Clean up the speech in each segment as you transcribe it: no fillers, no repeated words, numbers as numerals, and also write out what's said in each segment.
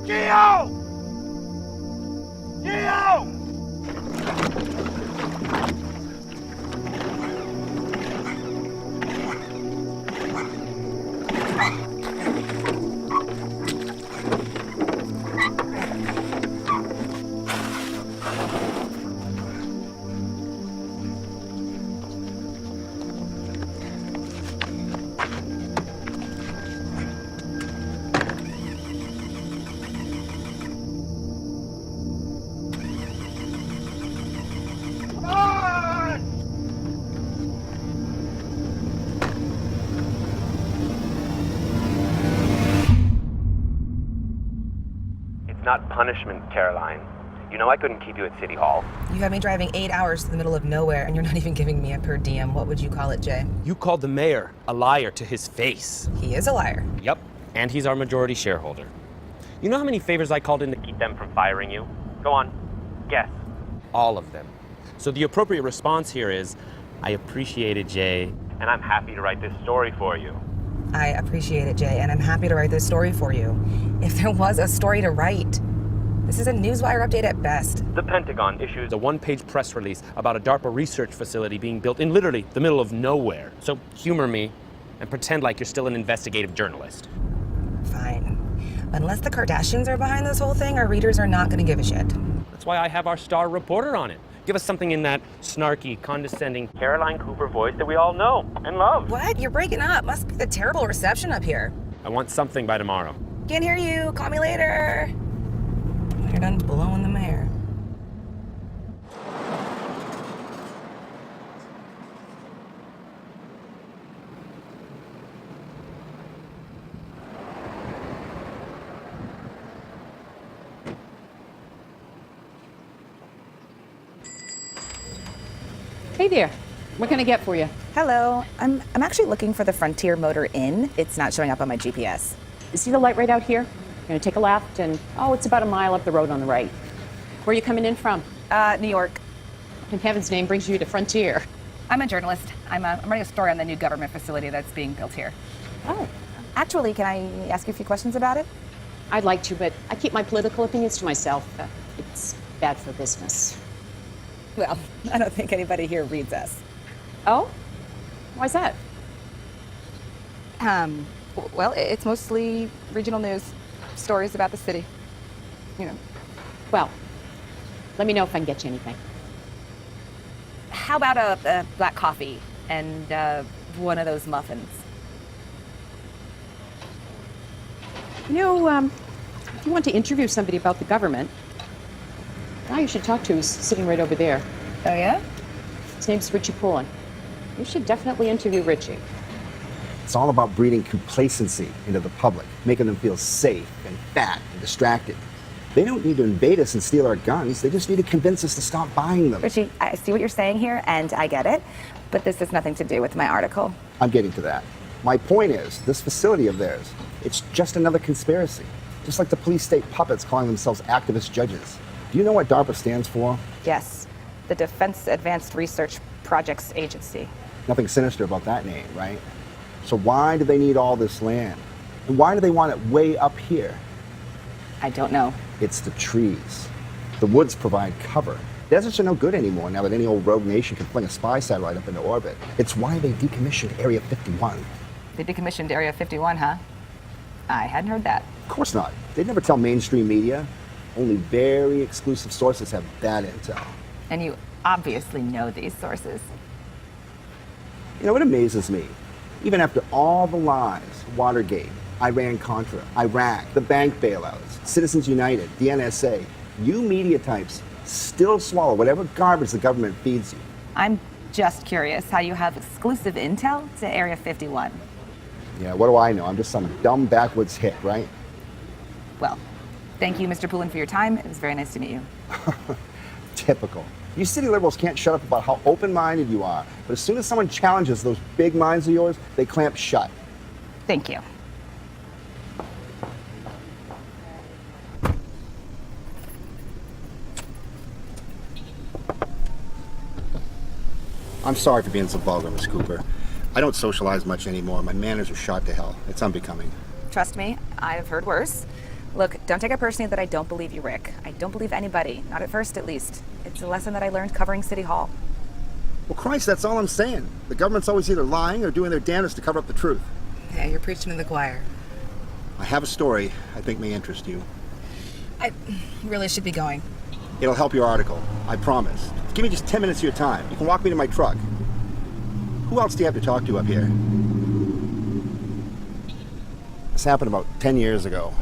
Gio! Gio! Not punishment, Caroline. You know I couldn't keep you at City Hall. You have me driving 8 hours to the middle of nowhere, and you're not even giving me a per diem. What would you call it, Jay? You called the mayor a liar to his face. He is a liar. Yep, and he's our majority shareholder. You know how many favors I called in to keep them from firing you? Go on, guess. All of them. So the appropriate response here is, I appreciate it, Jay, and I'm happy to write this story for you. I appreciate it, Jay, and I'm happy to write this story for you. If there was a story to write. This is a newswire update at best. The Pentagon issues a one-page press release about a DARPA research facility being built in literally the middle of nowhere. So humor me and pretend like you're still an investigative journalist. Fine. Unless the Kardashians are behind this whole thing, our readers are not going to give a shit. That's why I have our star reporter on it. Give us something in that snarky, condescending Caroline Cooper voice that we all know and love. What? You're breaking up. Must be the terrible reception up here. I want something by tomorrow. Can't hear you. Call me later. When you're done blowing the mayor. Hey there. What can I get for you? Hello. I'm actually looking for the Frontier Motor Inn. It's not showing up on my GPS. You see the light right out here? You're gonna take a left and, it's about a mile up the road on the right. Where are you coming in from? New York. In heaven's name brings you to Frontier? I'm a journalist. I'm writing a story on the new government facility that's being built here. Oh. Actually, can I ask you a few questions about it? I'd like to, but I keep my political opinions to myself. It's bad for business. Well, I don't think anybody here reads us. Oh? Why's that? Well, it's mostly regional news, stories about the city. You know. Well, let me know if I can get you anything. How about a black coffee and one of those muffins? You know, if you want to interview somebody about the government, the guy you should talk to is sitting right over there. Oh, yeah? His name's Rickie Poulin. You should definitely interview Rickie. It's all about breeding complacency into the public, making them feel safe and fat and distracted. They don't need to invade us and steal our guns. They just need to convince us to stop buying them. Rickie, I see what you're saying here, and I get it, but this has nothing to do with my article. I'm getting to that. My point is, this facility of theirs, it's just another conspiracy. Just like the police state puppets calling themselves activist judges. Do you know what DARPA stands for? Yes, the Defense Advanced Research Projects Agency. Nothing sinister about that name, right? So why do they need all this land? And why do they want it way up here? I don't know. It's the trees. The woods provide cover. Deserts are no good anymore now that any old rogue nation can fling a spy satellite up into orbit. It's why they decommissioned Area 51. They decommissioned Area 51, huh? I hadn't heard that. Of course not. They'd never tell mainstream media. Only very exclusive sources have that intel. And you obviously know these sources. You know what amazes me? Even after all the lies, Watergate, Iran-Contra, Iraq, the bank bailouts, Citizens United, the NSA, you media types still swallow whatever garbage the government feeds you. I'm just curious how you have exclusive intel to Area 51. Yeah, what do I know? I'm just some dumb backwoods hick, right? Well, thank you, Mr. Poulin, for your time. It was very nice to meet you. Typical. You city liberals can't shut up about how open-minded you are, but as soon as someone challenges those big minds of yours, they clamp shut. Thank you. I'm sorry for being so vulgar, Miss Cooper. I don't socialize much anymore. My manners are shot to hell. It's unbecoming. Trust me, I've heard worse. Look, don't take it personally that I don't believe you, Rick. I don't believe anybody, not at first at least. It's a lesson that I learned covering City Hall. Well, Christ, that's all I'm saying. The government's always either lying or doing their damnedest to cover up the truth. Yeah, you're preaching to the choir. I have a story I think may interest you. I really should be going. It'll help your article, I promise. Give me just 10 minutes of your time. You can walk me to my truck. Who else do you have to talk to up here? This happened about 10 years ago.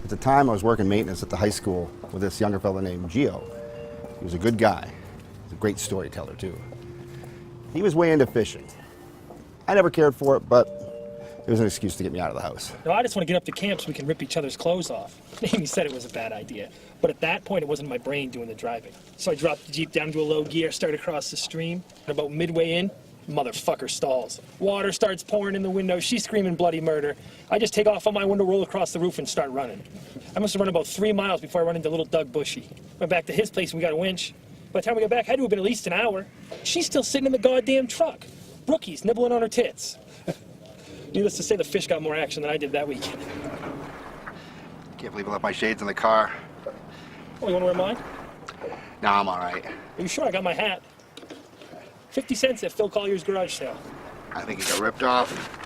At the time, I was working maintenance at the high school with this younger fellow named Gio. He was a good guy. He's a great storyteller, too. He was way into fishing. I never cared for it, but it was an excuse to get me out of the house. No, I just want to get up to camp so we can rip each other's clothes off. Amy said it was a bad idea, but at that point, it wasn't my brain doing the driving. So I dropped the Jeep down into a low gear, started across the stream, and about midway in, motherfucker stalls. Water starts pouring in the window, she's screaming bloody murder. I just take off on my window, roll across the roof, and start running. I must have run about 3 miles before I run into little Doug Bushy. Went back to his place and we got a winch. By the time we got back, had to have been at least an hour. She's still sitting in the goddamn truck. Rookies nibbling on her tits. Needless to say, the fish got more action than I did that weekend. Can't believe I left my shades in the car. Oh, you want to wear mine? Nah, I'm all right. Are you sure? I got my hat. 50 cents at Phil Collier's garage sale. I think he got ripped off.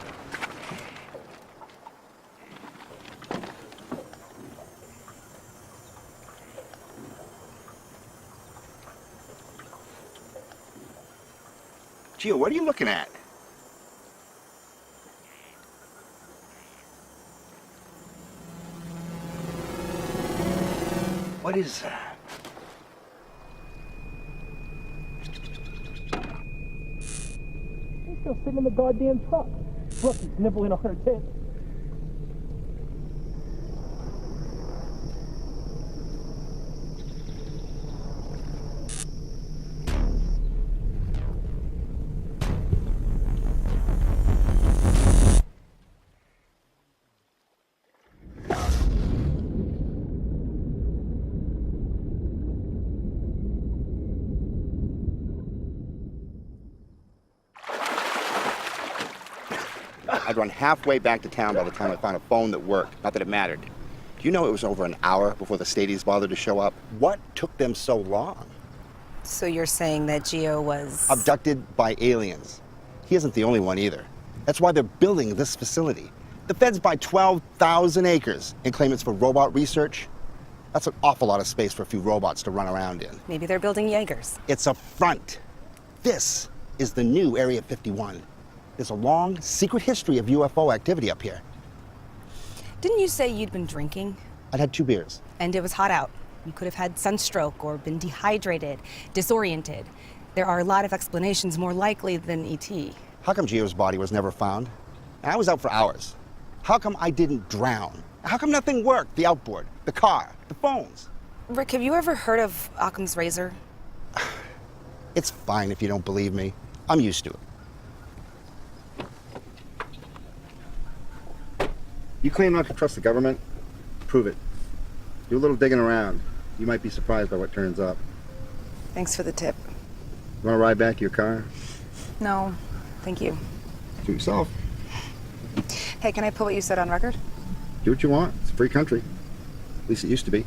Gio, what are you looking at? What is that? She's still sitting in the goddamn truck. Rookies nibbling on her tits. I'd run halfway back to town by the time I found a phone that worked. Not that it mattered. Do you know it was over an hour before the Stadies bothered to show up? What took them so long? So you're saying that Gio was... Abducted by aliens. He isn't the only one either. That's why they're building this facility. The feds buy 12,000 acres and claim it's for robot research. That's an awful lot of space for a few robots to run around in. Maybe they're building Jaegers. It's a front. This is the new Area 51. There's a long, secret history of UFO activity up here. Didn't you say you'd been drinking? I'd had 2 beers. And it was hot out. You could have had sunstroke or been dehydrated, disoriented. There are a lot of explanations more likely than E.T. How come Gio's body was never found? And I was out for hours. How come I didn't drown? How come nothing worked? The outboard, the car, the phones. Rick, have you ever heard of Occam's razor? It's fine if you don't believe me. I'm used to it. You claim not to trust the government? Prove it. Do a little digging around. You might be surprised by what turns up. Thanks for the tip. You want to ride back to your car? No, thank you. Do it yourself. Hey, can I put what you said on record? Do what you want. It's a free country. At least it used to be.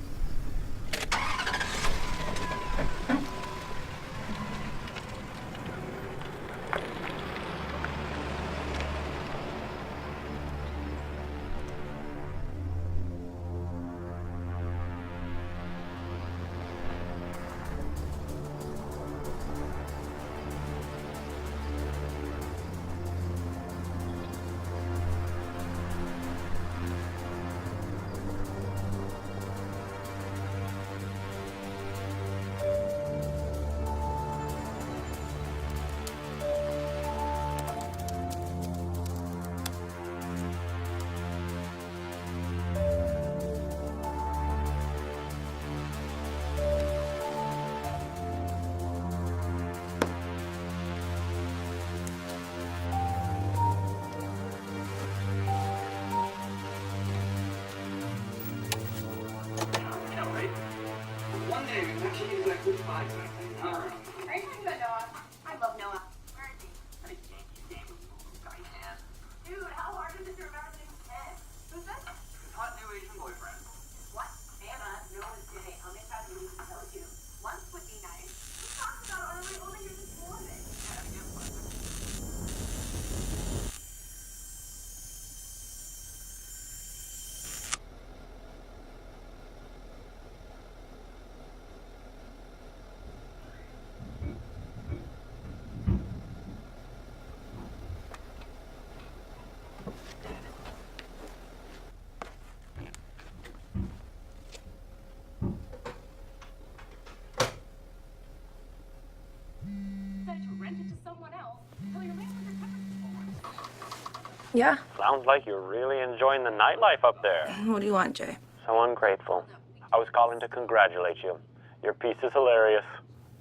Yeah? Sounds like you're really enjoying the nightlife up there. What do you want, Jay? So ungrateful. I was calling to congratulate you. Your piece is hilarious.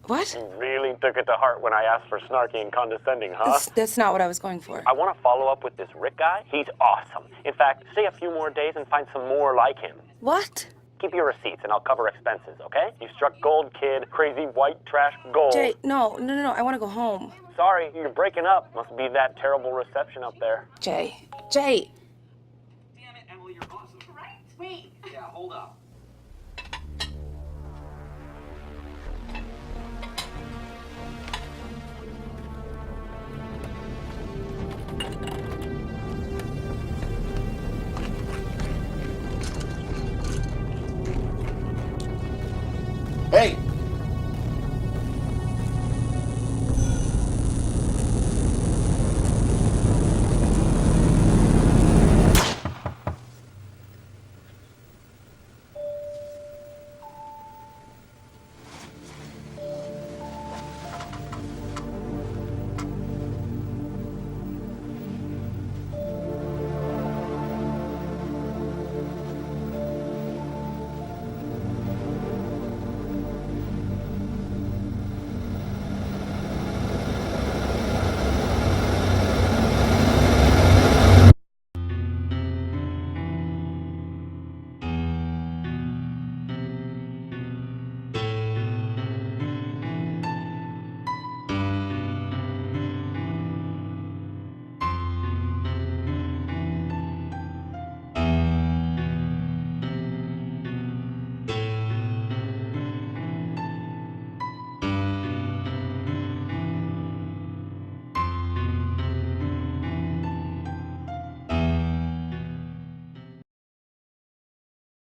What? You really took it to heart when I asked for snarky and condescending, huh? That's not what I was going for. I want to follow up with this Rick guy. He's awesome. In fact, stay a few more days and find some more like him. What? Keep your receipts and I'll cover expenses, okay? You struck gold, kid. Crazy white trash gold. Jay, no. I want to go home. Sorry, you're breaking up. Must be that terrible reception up there. Jay. Damn it, Emily, you're awesome. Right? Wait. Yeah, hold up. Hey,